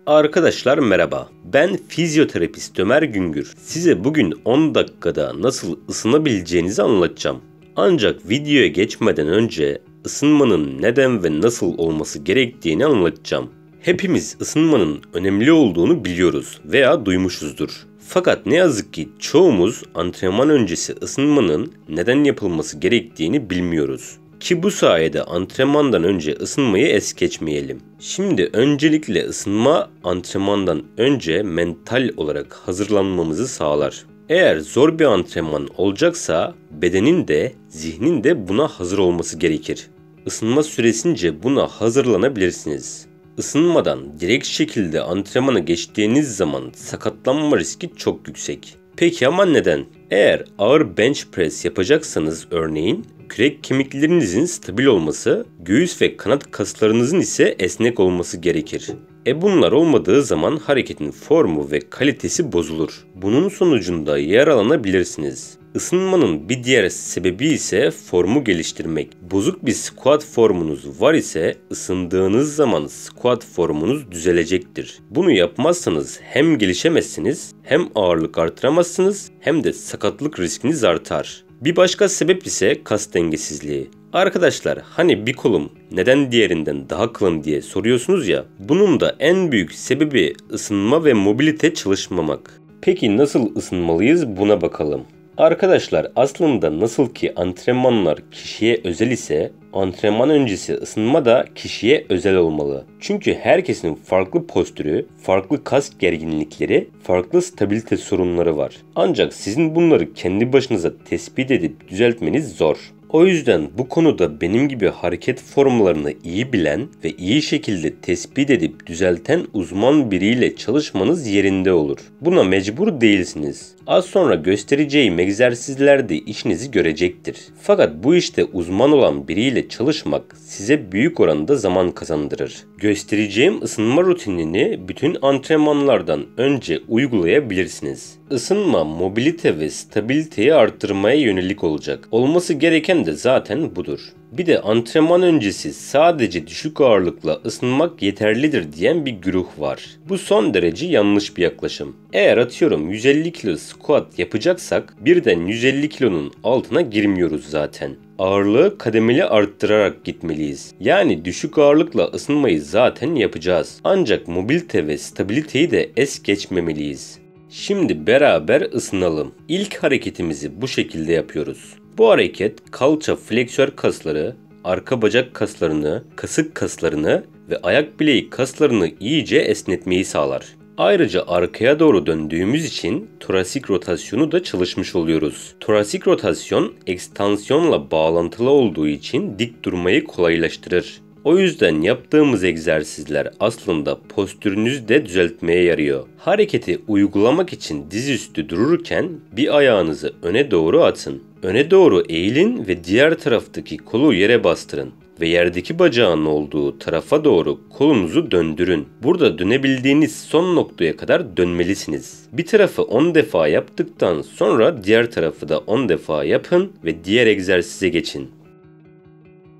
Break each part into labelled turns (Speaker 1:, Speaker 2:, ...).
Speaker 1: Arkadaşlar merhaba. Ben fizyoterapist Ömer Güngör. Size bugün 10 dakikada nasıl ısınabileceğinizi anlatacağım. Ancak videoya geçmeden önce ısınmanın neden ve nasıl olması gerektiğini anlatacağım. Hepimiz ısınmanın önemli olduğunu biliyoruz veya duymuşuzdur. Fakat ne yazık ki çoğumuz antrenman öncesi ısınmanın neden yapılması gerektiğini bilmiyoruz. Ki bu sayede antrenmandan önce ısınmayı es geçmeyelim. Şimdi öncelikle ısınma antrenmandan önce mental olarak hazırlanmamızı sağlar. Eğer zor bir antrenman olacaksa bedenin de zihnin de buna hazır olması gerekir. Isınma süresince buna hazırlanabilirsiniz. Isınmadan direkt şekilde antrenmana geçtiğiniz zaman sakatlanma riski çok yüksek. Peki ama neden? Eğer ağır bench press yapacaksanız örneğin kürek kemiklerinizin stabil olması, göğüs ve kanat kaslarınızın ise esnek olması gerekir. Bunlar olmadığı zaman hareketin formu ve kalitesi bozulur. Bunun sonucunda yaralanabilirsiniz. Isınmanın bir diğer sebebi ise formu geliştirmek. Bozuk bir squat formunuz var ise ısındığınız zaman squat formunuz düzelecektir. Bunu yapmazsanız hem gelişemezsiniz, hem ağırlık artıramazsınız, hem de sakatlık riskiniz artar. Bir başka sebep ise kas dengesizliği. Arkadaşlar hani bir kolum neden diğerinden daha kalın diye soruyorsunuz ya, bunun da en büyük sebebi ısınma ve mobilite çalışmamak. Peki nasıl ısınmalıyız buna bakalım. Arkadaşlar aslında nasıl ki antrenmanlar kişiye özel ise antrenman öncesi ısınma da kişiye özel olmalı. Çünkü herkesin farklı postürü, farklı kas gerginlikleri, farklı stabilite sorunları var. Ancak sizin bunları kendi başınıza tespit edip düzeltmeniz zor. O yüzden bu konuda benim gibi hareket formlarını iyi bilen ve iyi şekilde tespit edip düzelten uzman biriyle çalışmanız yerinde olur. Buna mecbur değilsiniz. Az sonra göstereceğim egzersizler de işinizi görecektir. Fakat bu işte uzman olan biriyle çalışmak size büyük oranda zaman kazandırır. Göstereceğim ısınma rutinini bütün antrenmanlardan önce uygulayabilirsiniz. Isınma, mobilite ve stabiliteyi arttırmaya yönelik olacak. Olması gereken de zaten budur. Bir de antrenman öncesi sadece düşük ağırlıkla ısınmak yeterlidir diyen bir güruh var. Bu son derece yanlış bir yaklaşım. Eğer atıyorum 150 kilo squat yapacaksak birden 150 kilonun altına girmiyoruz zaten. Ağırlığı kademeli arttırarak gitmeliyiz. Yani düşük ağırlıkla ısınmayı zaten yapacağız. Ancak mobilite ve stabiliteyi de es geçmemeliyiz. Şimdi beraber ısınalım. İlk hareketimizi bu şekilde yapıyoruz. Bu hareket kalça fleksör kasları, arka bacak kaslarını, kasık kaslarını ve ayak bileği kaslarını iyice esnetmeyi sağlar. Ayrıca arkaya doğru döndüğümüz için torasik rotasyonu da çalışmış oluyoruz. Torasik rotasyon ekstansiyonla bağlantılı olduğu için dik durmayı kolaylaştırır. O yüzden yaptığımız egzersizler aslında postürünüzü de düzeltmeye yarıyor. Hareketi uygulamak için dizüstü dururken bir ayağınızı öne doğru atın. Öne doğru eğilin ve diğer taraftaki kolu yere bastırın. Ve yerdeki bacağın olduğu tarafa doğru kolunuzu döndürün. Burada dönebildiğiniz son noktaya kadar dönmelisiniz. Bir tarafı 10 defa yaptıktan sonra diğer tarafı da 10 defa yapın ve diğer egzersize geçin.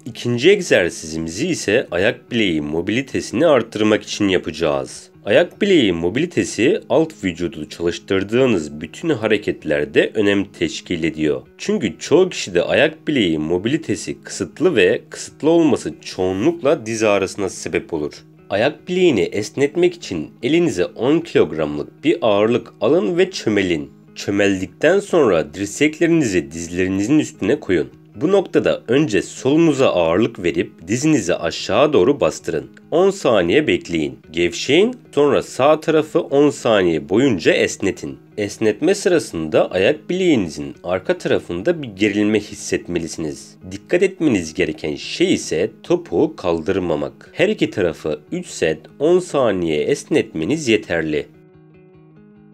Speaker 1: İkinci egzersizimizi ise ayak bileği mobilitesini arttırmak için yapacağız. Ayak bileği mobilitesi alt vücudu çalıştırdığınız bütün hareketlerde önem teşkil ediyor. Çünkü çoğu kişide ayak bileği mobilitesi kısıtlı ve kısıtlı olması çoğunlukla diz ağrısına sebep olur. Ayak bileğini esnetmek için elinize 10 kilogramlık bir ağırlık alın ve çömelin. Çömeldikten sonra dirseklerinizi dizlerinizin üstüne koyun. Bu noktada önce solunuza ağırlık verip dizinizi aşağı doğru bastırın. 10 saniye bekleyin. Gevşeyin, sonra sağ tarafı 10 saniye boyunca esnetin. Esnetme sırasında ayak bileğinizin arka tarafında bir gerilme hissetmelisiniz. Dikkat etmeniz gereken şey ise topuğu kaldırmamak. Her iki tarafı 3 set 10 saniye esnetmeniz yeterli.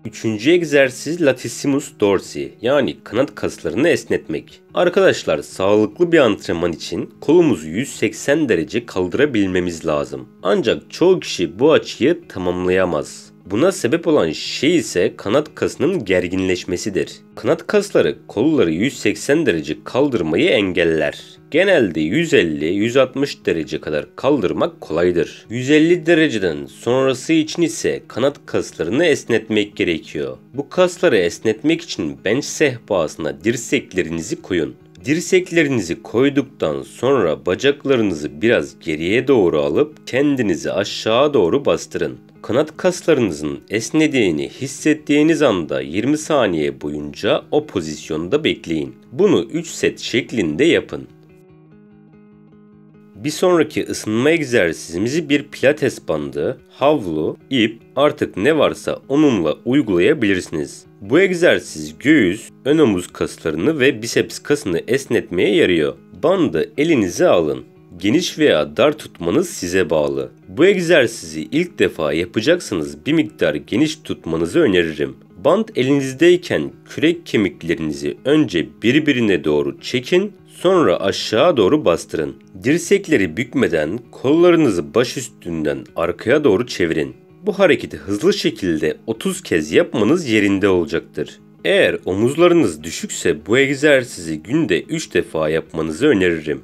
Speaker 1: Üçüncü egzersiz latissimus dorsi yani kanat kaslarını esnetmek. Arkadaşlar sağlıklı bir antrenman için kolumuzu 180 derece kaldırabilmemiz lazım. Ancak çoğu kişi bu açıyı tamamlayamaz. Buna sebep olan şey ise kanat kasının gerginleşmesidir. Kanat kasları kolları 180 derece kaldırmayı engeller. Genelde 150-160 derece kadar kaldırmak kolaydır. 150 dereceden sonrası için ise kanat kaslarını esnetmek gerekiyor. Bu kasları esnetmek için bench sehpasına dirseklerinizi koyun. Dirseklerinizi koyduktan sonra bacaklarınızı biraz geriye doğru alıp kendinizi aşağı doğru bastırın. Kanat kaslarınızın esnediğini hissettiğiniz anda 20 saniye boyunca o pozisyonda bekleyin. Bunu 3 set şeklinde yapın. Bir sonraki ısınma egzersizimizi bir pilates bandı, havlu, ip artık ne varsa onunla uygulayabilirsiniz. Bu egzersiz göğüs, ön omuz kaslarını ve biceps kasını esnetmeye yarıyor. Bandı elinize alın. Geniş veya dar tutmanız size bağlı. Bu egzersizi ilk defa yapacaksanız bir miktar geniş tutmanızı öneririm. Band elinizdeyken kürek kemiklerinizi önce birbirine doğru çekin, sonra aşağı doğru bastırın. Dirsekleri bükmeden kollarınızı baş üstünden arkaya doğru çevirin. Bu hareketi hızlı şekilde 30 kez yapmanız yerinde olacaktır. Eğer omuzlarınız düşükse bu egzersizi günde 3 defa yapmanızı öneririm.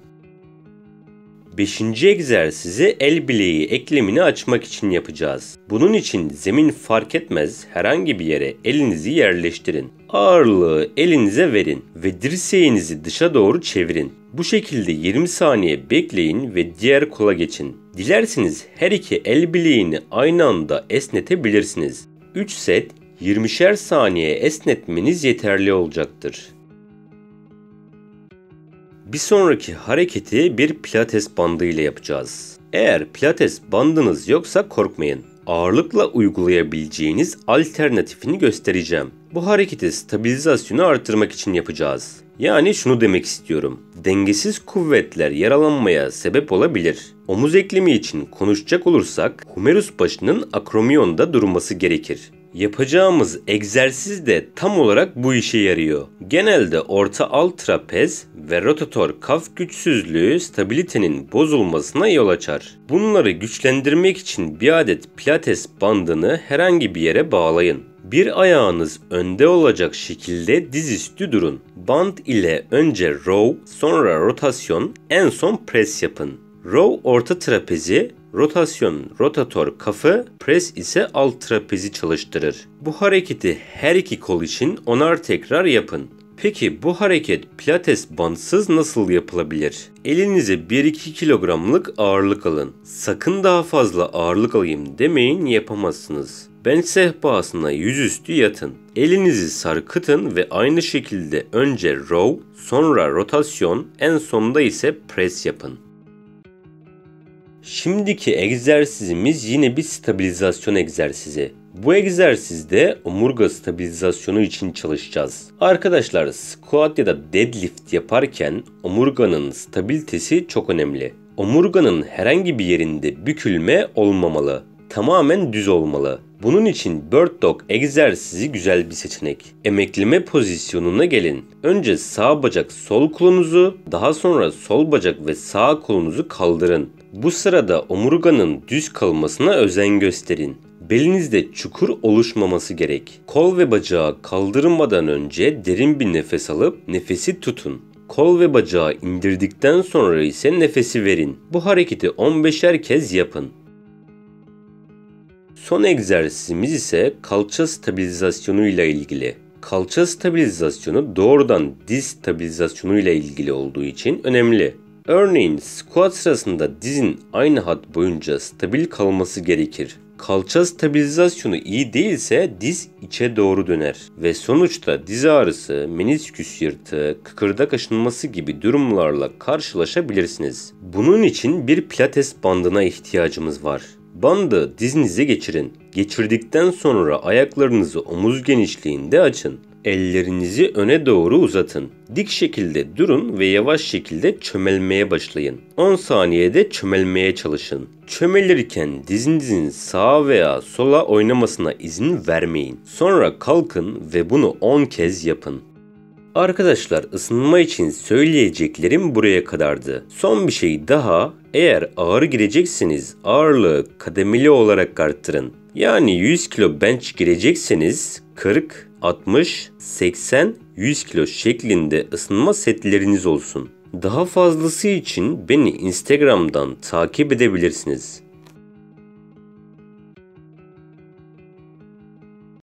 Speaker 1: 5. egzersizi el bileği eklemini açmak için yapacağız. Bunun için zemin fark etmez herhangi bir yere elinizi yerleştirin. Ağırlığı elinize verin ve dirseğinizi dışa doğru çevirin. Bu şekilde 20 saniye bekleyin ve diğer kola geçin. Dilerseniz her iki el bileğini aynı anda esnetebilirsiniz. 3 set 20'şer saniye esnetmeniz yeterli olacaktır. Bir sonraki hareketi bir pilates bandı ile yapacağız. Eğer pilates bandınız yoksa korkmayın. Ağırlıkla uygulayabileceğiniz alternatifini göstereceğim. Bu hareketi stabilizasyonu arttırmak için yapacağız. Yani şunu demek istiyorum. Dengesiz kuvvetler yaralanmaya sebep olabilir. Omuz eklemi için konuşacak olursak humerus başının akromiyonda durması gerekir. Yapacağımız egzersiz de tam olarak bu işe yarıyor. Genelde orta alt trapez ve rotator kaf güçsüzlüğü stabilitenin bozulmasına yol açar. Bunları güçlendirmek için bir adet pilates bandını herhangi bir yere bağlayın. Bir ayağınız önde olacak şekilde dizüstü durun. Band ile önce row, sonra rotasyon, en son pres yapın. Row orta trapezi, rotasyon rotator kafı, pres ise alt trapezi çalıştırır. Bu hareketi her iki kol için 10'ar tekrar yapın. Peki bu hareket pilates bandsız nasıl yapılabilir? Elinize 1-2 kilogramlık ağırlık alın. Sakın daha fazla ağırlık alayım demeyin, yapamazsınız. Bench sehpasına yüzüstü yatın. Elinizi sarkıtın ve aynı şekilde önce row, sonra rotasyon, en sonunda ise pres yapın. Şimdiki egzersizimiz yine bir stabilizasyon egzersizi. Bu egzersizde omurga stabilizasyonu için çalışacağız. Arkadaşlar, squat ya da deadlift yaparken omurganın stabilitesi çok önemli. Omurganın herhangi bir yerinde bükülme olmamalı. Tamamen düz olmalı. Bunun için Bird Dog egzersizi güzel bir seçenek. Emekleme pozisyonuna gelin. Önce sağ bacak sol kolunuzu, daha sonra sol bacak ve sağ kolunuzu kaldırın. Bu sırada omurganın düz kalmasına özen gösterin. Belinizde çukur oluşmaması gerek. Kol ve bacağı kaldırmadan önce derin bir nefes alıp nefesi tutun. Kol ve bacağı indirdikten sonra ise nefesi verin. Bu hareketi 15'er kez yapın. Son egzersizimiz ise kalça stabilizasyonu ile ilgili. Kalça stabilizasyonu doğrudan diz stabilizasyonu ile ilgili olduğu için önemli. Örneğin squat sırasında dizin aynı hat boyunca stabil kalması gerekir. Kalça stabilizasyonu iyi değilse diz içe doğru döner ve sonuçta diz ağrısı, menisküs yırtığı, kıkırdak aşınması gibi durumlarla karşılaşabilirsiniz. Bunun için bir pilates bandına ihtiyacımız var. Bandı dizinize geçirin. Geçirdikten sonra ayaklarınızı omuz genişliğinde açın. Ellerinizi öne doğru uzatın. Dik şekilde durun ve yavaş şekilde çömelmeye başlayın. 10 saniyede çömelmeye çalışın. Çömelirken dizinizin sağa veya sola oynamasına izin vermeyin. Sonra kalkın ve bunu 10 kez yapın. Arkadaşlar, ısınma için söyleyeceklerim buraya kadardı. Son bir şey daha. Eğer ağır girecekseniz ağırlığı kademeli olarak arttırın. Yani 100 kilo bench girecekseniz 40, 60, 80, 100 kilo şeklinde ısınma setleriniz olsun. Daha fazlası için beni Instagram'dan takip edebilirsiniz.